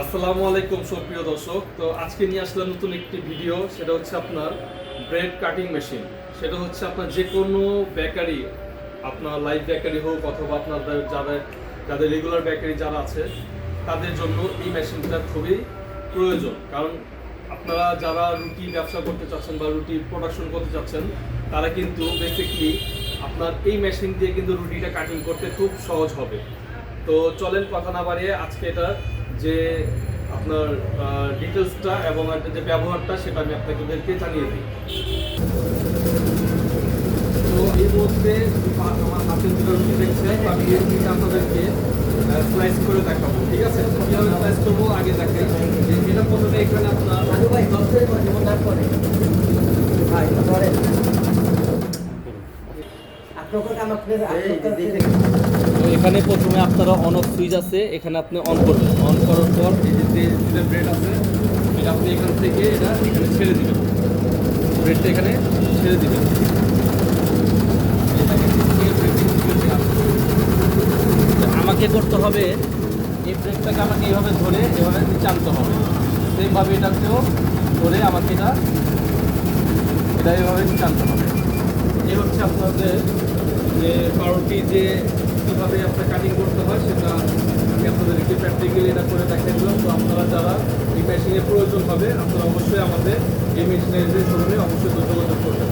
আসসালামু আলাইকুম সুপ্রিয় দর্শক। তো আজকে নিয়ে আসলাম নতুন একটি ভিডিও। সেটা হচ্ছে আপনার ব্রেড কাটিং মেশিন। সেটা হচ্ছে আপনার যে কোনো বেকারি, আপনার লাইভ বেকারি হোক অথবা আপনাদের যাদের যাদের রেগুলার বেকারি যারা আছে তাদের জন্য এই মেশিনটা খুবই প্রয়োজন। কারণ আপনারা যারা রুটি ব্যবসা করতে চাচ্ছেন বা রুটি প্রোডাকশন করতে চাচ্ছেন তারা কিন্তু বেসিকলি আপনার এই মেশিন দিয়ে কিন্তু রুটিটা কাটিং করতে খুব সহজ হবে। তো চলেন কথা না বাড়িয়ে আজকে এটা যে আপনার ডিটেলসটা এবং একটা যে ব্যবহারটা সেটা আমি আপনাদেরকে জানিয়ে দিই। তো এই মুহূর্তে আমার হাতের যেটা রুটি দেখছেন আমি এই রুটিটা আপনাদেরকে স্লাইস করে দেখাবো। ঠিক আছে, কীভাবে স্লাইস করবো আগে দেখাই। এটা প্রথমে এখানে আপনার তো এখানে প্রথমে আপনারা অন অফ সুইচ আছে, এখানে আপনি অন করবেন। অন করার পর এই যে ব্রেড আছে এটা আপনি এখান থেকে এটা এখানে ছেড়ে দিবেন। ব্রেডটা এখানে ছেড়ে দিবেন। আমাকে করতে হবে এই ব্রেডটাকে আমাকে এইভাবে ধরে এভাবে নিচে আনতে হবে। সেইভাবে এটাকেও ধরে আমাকে এটা এভাবে নিচে আনতে হবে। এই হচ্ছে আপনাদের যে পাউরুটি যে কীভাবে আপনার কাটিং করতে হয় সেটা আমি আপনাদেরকে প্র্যাকটিক্যালি এটা করে দেখাই দিলাম। তো আপনারা যারা এই মেশিনের প্রয়োজন হবে আপনারা অবশ্যই আমাদের এই মেশিনের যে শোরুমে অবশ্যই যোগাযোগ করবেন।